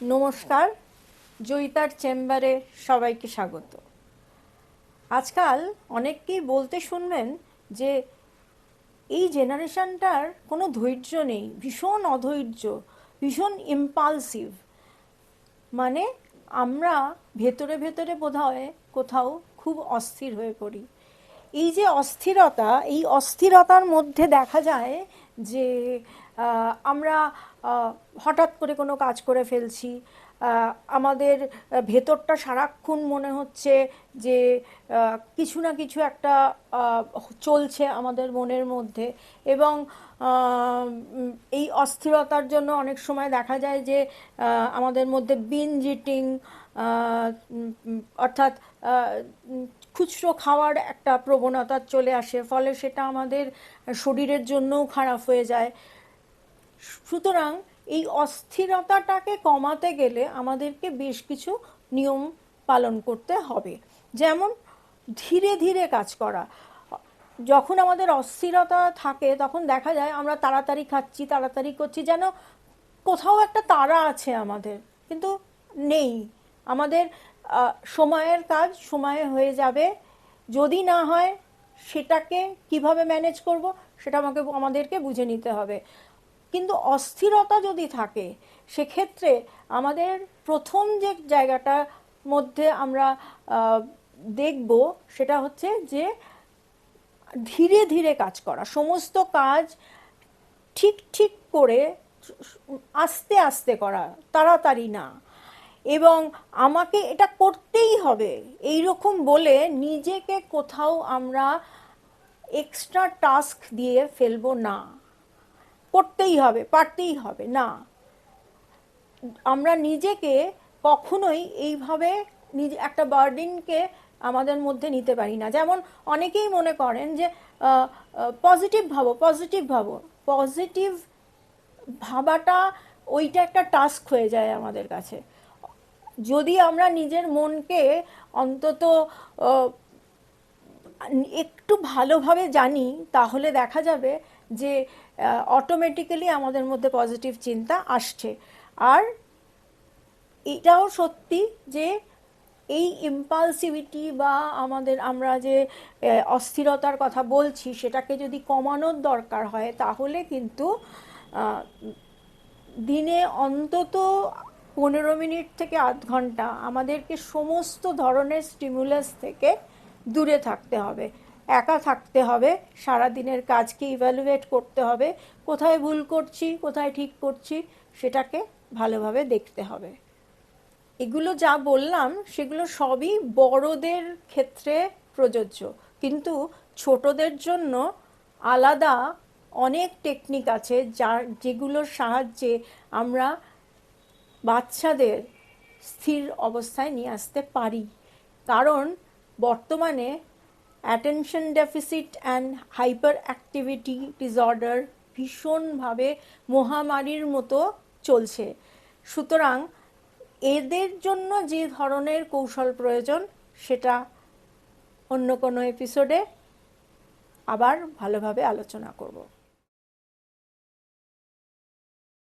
নমস্কার, জয়িতার চেম্বারে সবাইকে স্বাগত। আজকাল অনেককেই বলতে শুনবেন যে এই জেনারেশনটার কোনো ধৈর্য নেই, ভীষণ অধৈর্য, ভীষণ ইম্পালসিভ। মানে আমরা ভেতরে ভেতরে বোধহয় কোথাও খুব অস্থির হয়ে পড়ি। এই যে অস্থিরতা, এই অস্থিরতার মধ্যে দেখা যায় যে আমরা হঠাৎ করে কোনো কাজ করে ফেলছি, আমাদের ভেতরটা সারাক্ষণ মনে হচ্ছে যে কিছু না কিছু একটা চলছে আমাদের মনের মধ্যে। এবং এই অস্থিরতার জন্য অনেক সময় দেখা যায় যে আমাদের মধ্যে বিঞ্জ ইটিং, অর্থাৎ খুচরো খাওয়ার একটা প্রবণতা চলে আসে, ফলে সেটা আমাদের শরীরের জন্যও খারাপ হয়ে যায়। সুতরাং এই অস্থিরতাটাকে কমাতে গেলে আমাদেরকে বেশ কিছু নিয়ম পালন করতে হবে। যেমন ধীরে ধীরে কাজ করা। যখন আমাদের অস্থিরতা থাকে তখন দেখা যায় আমরা তাড়াতাড়ি খাচ্ছি, তাড়াতাড়ি করছি, যেন কোথাও একটা তাড়া আছে আমাদের, কিন্তু নেই। আমাদের সময়ের কাজ সময়ে হয়ে যাবে, যদি না হয় সেটাকে কিভাবে ম্যানেজ করব সেটা আমাদেরকে বুঝে নিতে হবে। কিন্তু অস্থিরতা যদি থাকে সেক্ষেত্রে আমাদের প্রথম যে জায়গাটার মধ্যে আমরা দেখব সেটা হচ্ছে যে ধীরে ধীরে কাজ করা, সমস্ত কাজ ঠিক ঠিক করে আস্তে আস্তে করা, তাড়াতাড়ি না। এবং আমাকে এটা করতেই হবে এই রকম বলে নিজেকে কোথাও আমরা এক্সট্রা টাস্ক দিয়ে ফেলবো না। করতেই হবে, পারতেই হবে না। আমরা নিজেকে কখনোই এইভাবে নিজে একটা বার্ডেনকে আমাদের মধ্যে নিতে পারি না। যেমন অনেকেই মনে করেন যে পজিটিভ ভাবো, পজিটিভ ভাবো। পজিটিভ ভাবাটা ওইটা একটা টাস্ক হয়ে যায় আমাদের কাছে। যদি আমরা নিজের মনকে অন্তত একটু ভালোভাবে জানি তাহলে দেখা যাবে যে অটোমেটিক্যালি আমাদের মধ্যে পজিটিভ চিন্তা আসছে। আর এটাও সত্যি যে এই ইম্পালসিভিটি বা আমরা যে অস্থিরতার কথা বলছি সেটাকে যদি কমানোর দরকার হয় তাহলে কিন্তু দিনে অন্তত 15 মিনিট থেকে আধ ঘন্টা আমাদেরকে সমস্ত ধরনের স্টিমুলাস থেকে দূরে থাকতে হবে, একা থাকতে হবে, সারাদিনের কাজকে ইভ্যালুয়েট করতে হবে, কোথায় ভুল করছি কোথায় ঠিক করছি সেটাকে ভালোভাবে দেখতে হবে। এগুলো যা বললাম সেগুলো সবই বড়দের ক্ষেত্রে প্রযোজ্য, কিন্তু ছোটদের জন্য আলাদা অনেক টেকনিক আছে যেগুলোর সাহায্যে আমরা বাচ্চাদের স্থির অবস্থায় নিয়ে আসতে পারি। কারণ বর্তমানে attention deficit and hyper activity disorder ভীষণভাবে মহামারীর মতো চলছে। সুতরাং এদের জন্য যে ধরনের কৌশল প্রয়োজন সেটা অন্য কোনো এপিসোডে আবার ভালোভাবে আলোচনা করব।